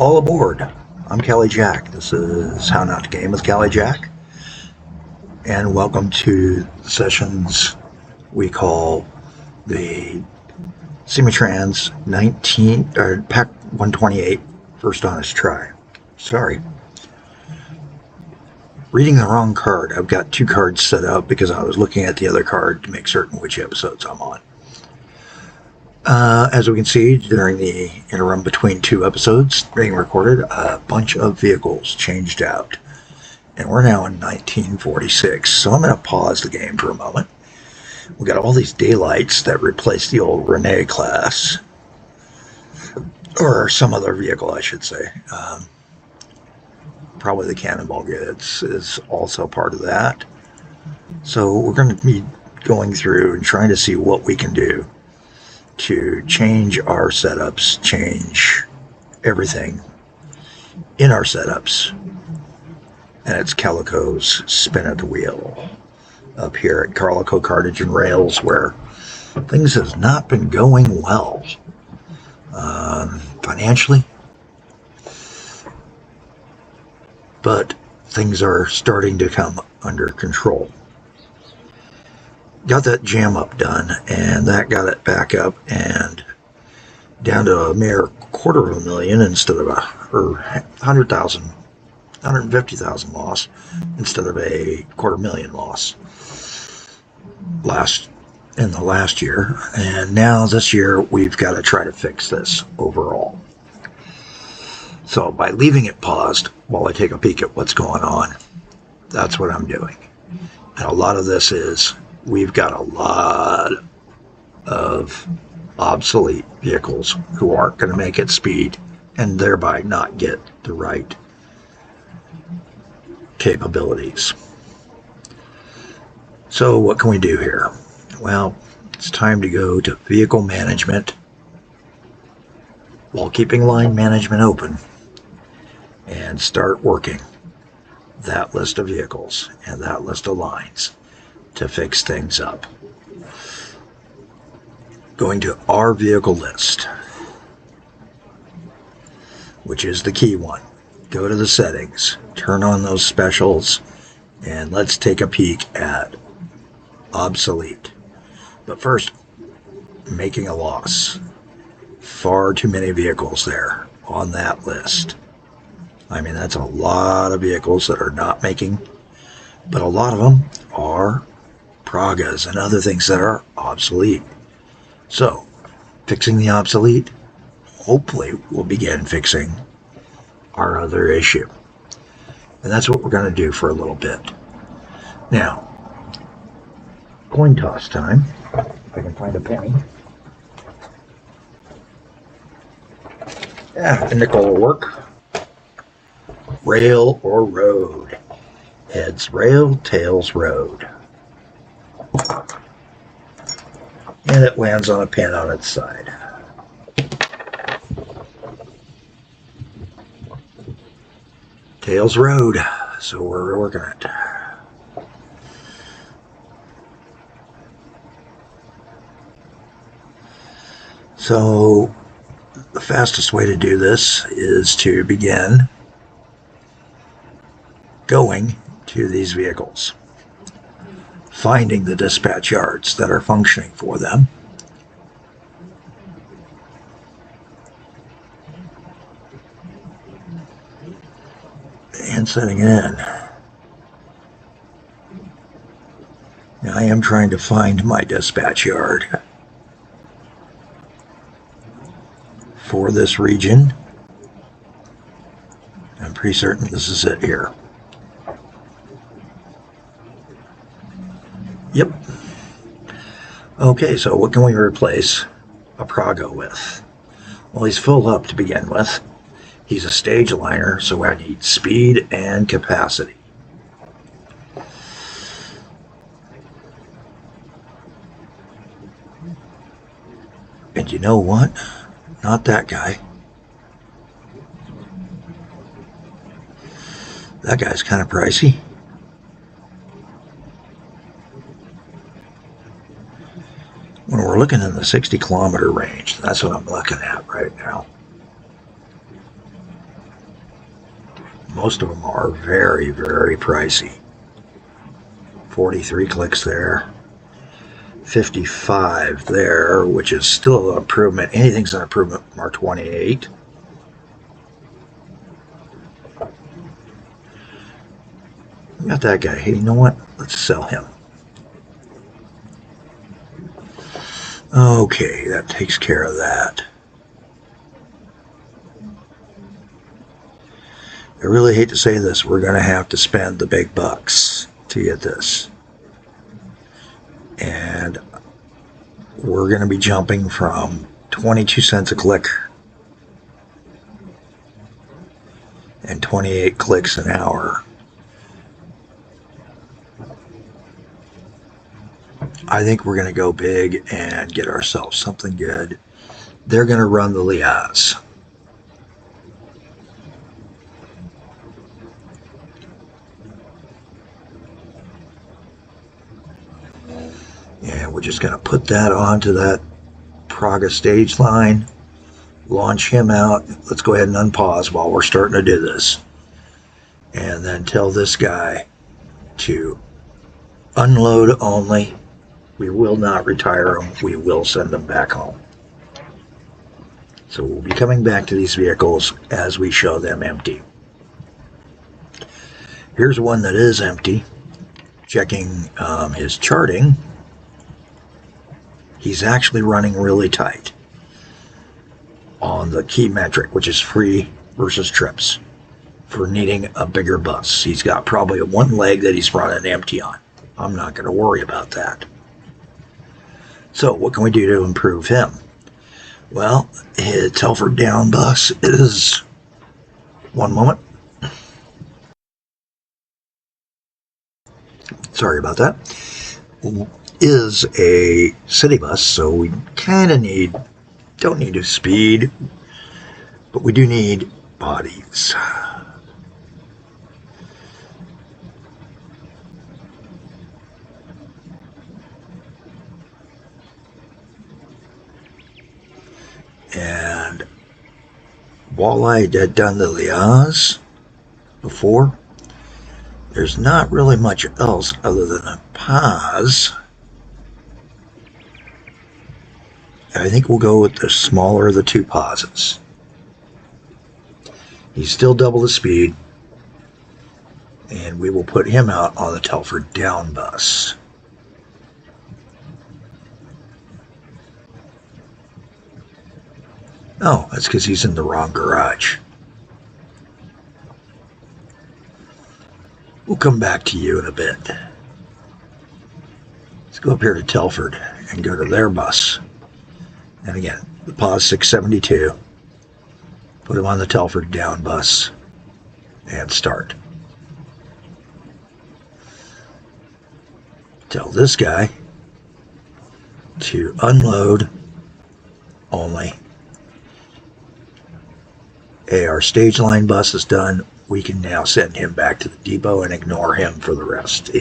All aboard. I'm CaliJack. This is How Not to Game with CaliJack. And welcome to the sessions we call the Simutrans Pak128 First Honest Try. Sorry. Reading the wrong card. I've got two cards set up because I was looking at the other card to make certain which episodes I'm on. As we can see, during the interim between two episodes being recorded, a bunch of vehicles changed out. And we're now in 1946, so I'm going to pause the game for a moment. We got all these daylights that replaced the old Rene class. Or some other vehicle, I should say. Probably the Cannonball Goods is also part of that. So we're going to be going through and trying to see what we can do to change our setups, change everything in our setups. And it's Calico's spin at the wheel up here at Calico Cartage and Rails, where things has not been going well financially, but things are starting to come under control. Got that jam up done, and that got it back up and down to a mere $250,000 instead of a 150,000 loss instead of a $250,000 loss in the last year. And now this year we've got to try to fix this overall. So by leaving it paused while I take a peek at what's going on, that's what I'm doing. And a lot of this is we've got a lot of obsolete vehicles who aren't going to make it speed and thereby not get the right capabilities. So what can we do here? Well, it's time to go to vehicle management while keeping line management open and start working that list of vehicles and that list of lines to fix things up. Going to our vehicle list, which is the key one. Go to the settings, turn on those specials, and let's take a peek at obsolete. But first, making a loss. Far too many vehicles there on that list. I mean, that's a lot of vehicles that are not making, but a lot of them are Pragas and other things that are obsolete. So, fixing the obsolete, hopefully we'll begin fixing our other issue. And that's what we're going to do for a little bit. Now, coin toss time. If I can find a penny. Yeah, a nickel will work. Rail or road? Heads rail, tails road. And it lands on a pin on its side. Tails road, so we're working it. So the fastest way to do this is to begin going to these vehicles, finding the dispatch yards that are functioning for them, and setting it in. Now I am trying to find my dispatch yard for this region. I'm pretty certain this is it here. Yep. Okay, so what can we replace a Praga with? Well, he's full up to begin with. He's a stage liner, so I need speed and capacity. And you know what? Not that guy. That guy's kind of pricey. When we're looking in the 60-kilometer range, that's what I'm looking at right now. Most of them are very, very pricey. 43 clicks there. 55 there, which is still an improvement. Anything's an improvement from our 28. Got that guy. Hey, you know what? Let's sell him. Okay, that takes care of that. I really hate to say this. We're going to have to spend the big bucks to get this. And we're going to be jumping from 22 cents a click and 28 clicks an hour. I think we're going to go big and get ourselves something good. They're going to run the liaise. And we're just going to put that onto that Praga stage line, launch him out. Let's go ahead and unpause while we're starting to do this. And then tell this guy to unload only. We will not retire them. We will send them back home. So we'll be coming back to these vehicles as we show them empty. Here's one that is empty. Checking his charting. He's actually running really tight on the key metric, which is free versus trips, for needing a bigger bus. He's got probably one leg that he's running empty on. I'm not going to worry about that. So what can we do to improve him? Well, his Telford down bus is, one moment. Sorry about that. Is a city bus, so we kind of don't need to speed, but we do need bodies. And while I had done the liaise before, there's not really much else other than a pause. I think we'll go with the smaller of the two pauses. He's still double the speed, and we will put him out on the Telford down bus. Oh, that's because he's in the wrong garage. We'll come back to you in a bit. Let's go up here to Telford and go to their bus. And again, the pause 672. Put him on the Telford down bus and start. Tell this guy to unload only. Hey, our stage line bus is done. We can now send him back to the depot and ignore him for the rest.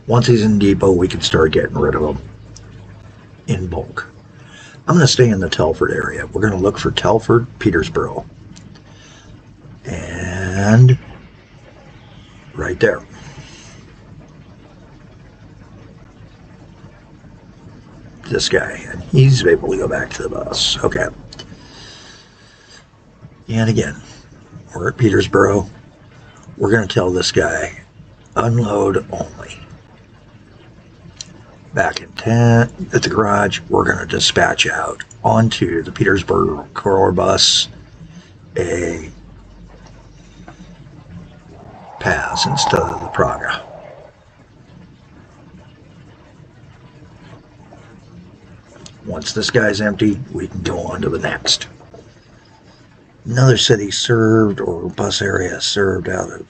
Once he's in depot, we can start getting rid of him in bulk. I'm going to stay in the Telford area. We're going to look for Telford, Petersboro. And right there. This guy, and he's able to go back to the bus. Okay. And again, we're at Petersboro. We're going to tell this guy, unload only. Back in 10 at the garage, we're going to dispatch out onto the Petersburg core bus a pass instead of the Praga. Once this guy's empty, we can go on to the next. Another city served or bus area served out of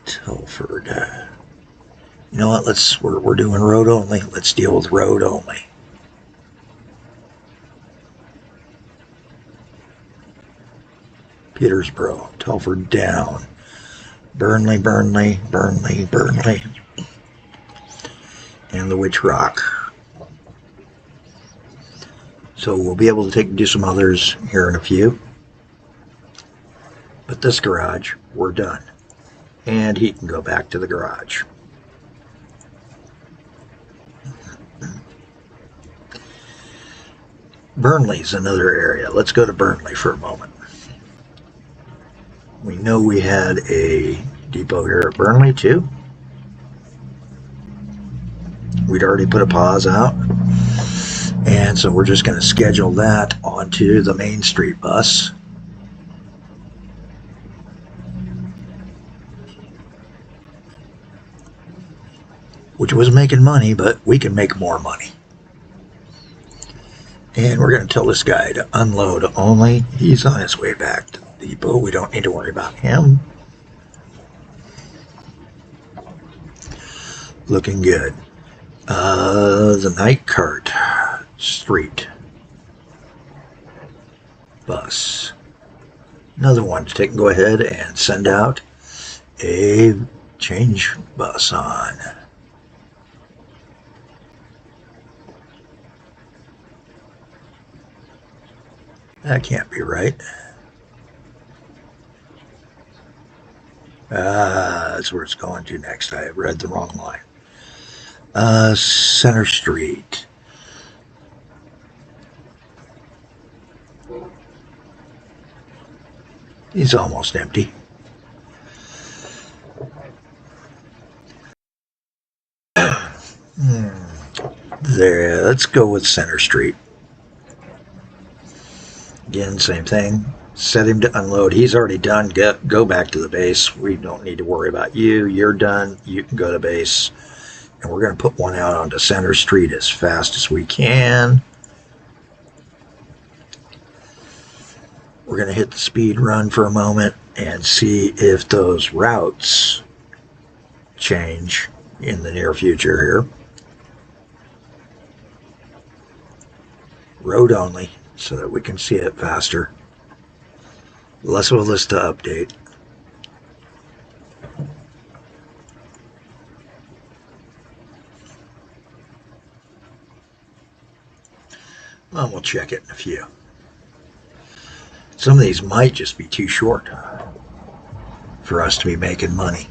Telford. You know what? We're doing road only. Let's deal with road only. Petersboro, Telford down, Burnley, and the Witch Rock. So we'll be able to do some others here in a few. But at this garage, we're done. And he can go back to the garage. Burnley's another area. Let's go to Burnley for a moment. We know we had a depot here at Burnley too. We'd already put a pause out. And so we're just going to schedule that onto the Main Street bus. Which was making money, but we can make more money. And we're going to tell this guy to unload only. He's on his way back to the depot. We don't need to worry about him. Looking good. The night cart street bus. Another one to go ahead and send out a change bus on. That can't be right. That's where it's going to next. I read the wrong line. Center Street. He's almost empty. There, let's go with Center Street. Again, same thing. Set him to unload. He's already done. Go back to the base. We don't need to worry about you. You're done. You can go to base. And we're going to put one out onto Center Street as fast as we can. We're going to hit the speed run for a moment and see if those routes change in the near future here. Road only, so that we can see it faster. Less of a list to update. Well, we'll check it in a few. Some of these might just be too short for us to be making money.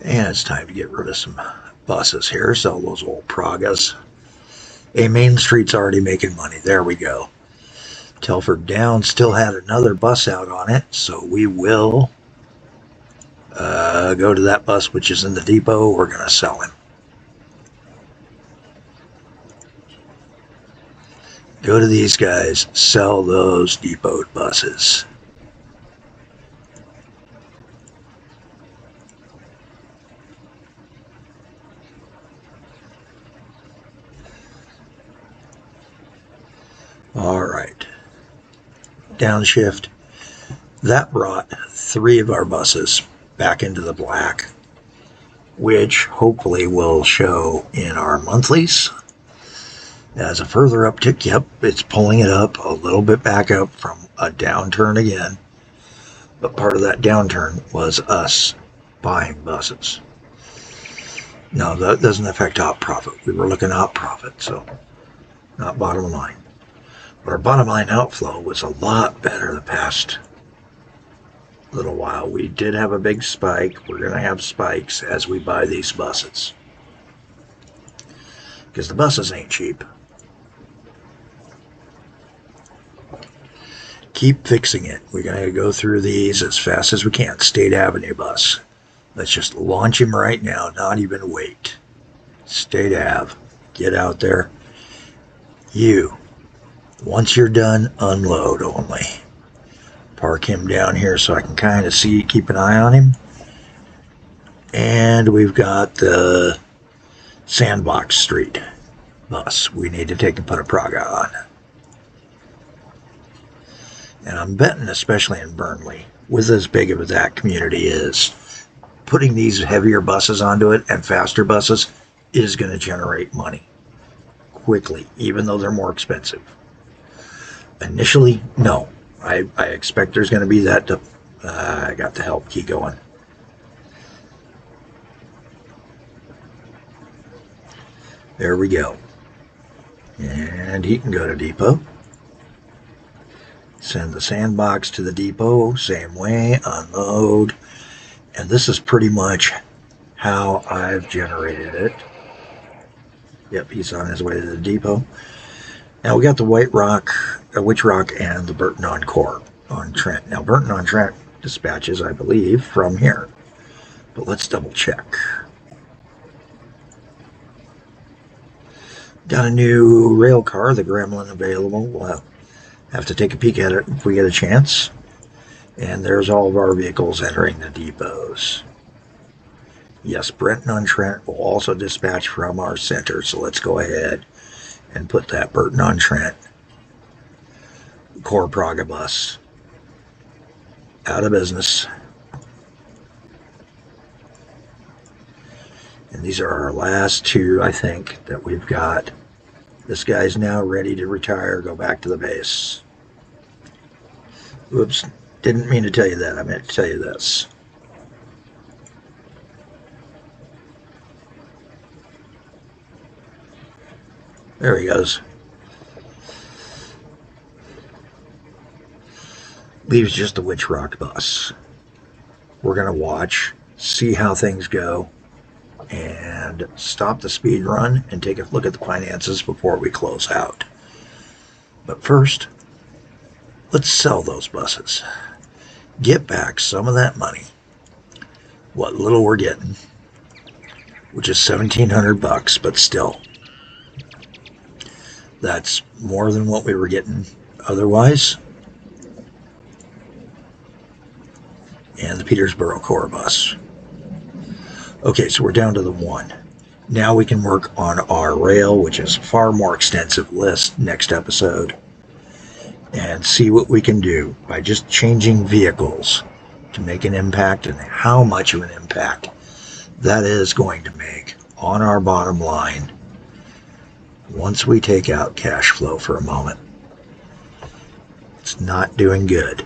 And it's time to get rid of some buses here. Sell those old Pragas. A Main Street's already making money. There we go. Telford Down still had another bus out on it, so we will go to that bus which is in the depot. We're going to sell him. Go to these guys, sell those depot buses. All right. Downshift. That brought 3 of our buses back into the black, which hopefully will show in our monthlies. As a further uptick, yep, it's pulling it up a little bit back up from a downturn again. But part of that downturn was us buying buses. No, that doesn't affect op profit. We were looking at op profit, so not bottom line. But our bottom line outflow was a lot better the past little while. We did have a big spike. We're going to have spikes as we buy these buses. Because the buses ain't cheap. Keep fixing it. We're going to go through these as fast as we can. State Avenue bus. Let's just launch him right now. Not even wait. State Ave. Get out there. You. Once you're done, unload only. Park him down here so I can kind of see, keep an eye on him. And we've got the Sandbox Street bus. We need to take and put a Praga on. And I'm betting, especially in Burnley, with as big of that community is, putting these heavier buses onto it and faster buses is going to generate money quickly, even though they're more expensive. Initially, no. I expect there's going to be that. I got the help key going. There we go. And he can go to depot. Send the sandbox to the depot, same way, unload. And this is pretty much how I've generated it. Yep, he's on his way to the depot. Now we got the White Rock, Witch Rock, and the Burton on Core on Trent. Now Burton on Trent dispatches, I believe, from here. But let's double check. Got a new rail car, the Gremlin, available. We'll have to take a peek at it if we get a chance. And there's all of our vehicles entering the depots. Yes, Burton on Trent will also dispatch from our center, so let's go ahead and put that Burton on Trent Core Praga bus out of business. And these are our last two, I think, that we've got. This guy's now ready to retire, go back to the base. Oops, didn't mean to tell you that. I meant to tell you this. There he goes. Leaves just the Witch Rock bus. We're going to watch, see how things go, and stop the speed run and take a look at the finances before we close out. But first, let's sell those buses. Get back some of that money. What little we're getting, which is $1,700, but still. That's more than what we were getting otherwise. And the Petersboro Core bus. Okay, so we're down to the one. Now we can work on our rail, which is a far more extensive list next episode, and see what we can do by just changing vehicles to make an impact, and how much of an impact that is going to make on our bottom line once we take out cash flow for a moment. It's not doing good.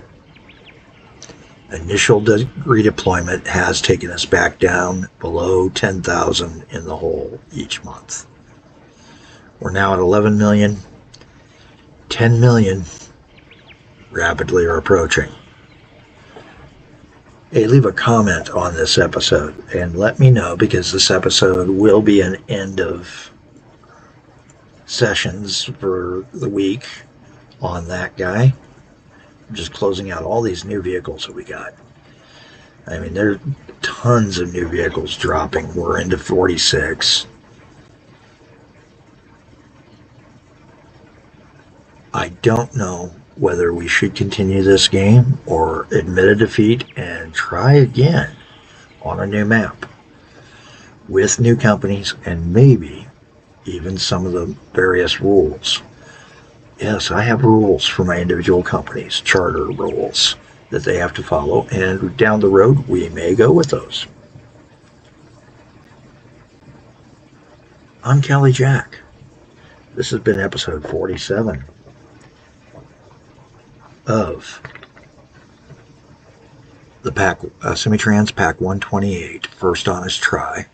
Initial redeployment has taken us back down below 10,000 in the hole each month. We're now at 11 million. 10 million rapidly are approaching. Hey, leave a comment on this episode and let me know, because this episode will be an end of sessions for the week on that guy. I'm just closing out all these new vehicles that we got. I mean, there are tons of new vehicles dropping. We're into 46. I don't know whether we should continue this game or admit a defeat and try again on a new map with new companies and maybe even some of the various rules. Yes, I have rules for my individual companies, charter rules that they have to follow, and down the road we may go with those. I'm CaliJack. This has been episode 47 of the Simutrans Pak128, first honest try.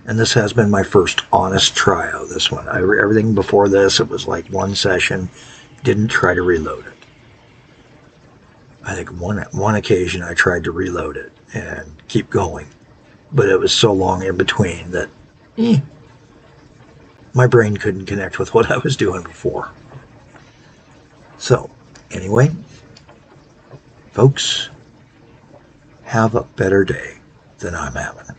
And this has been my first honest try of this one. Everything before this, it was like one session. Didn't try to reload it. I think one occasion I tried to reload it and keep going. But it was so long in between that my brain couldn't connect with what I was doing before. So, anyway, folks, have a better day than I'm having.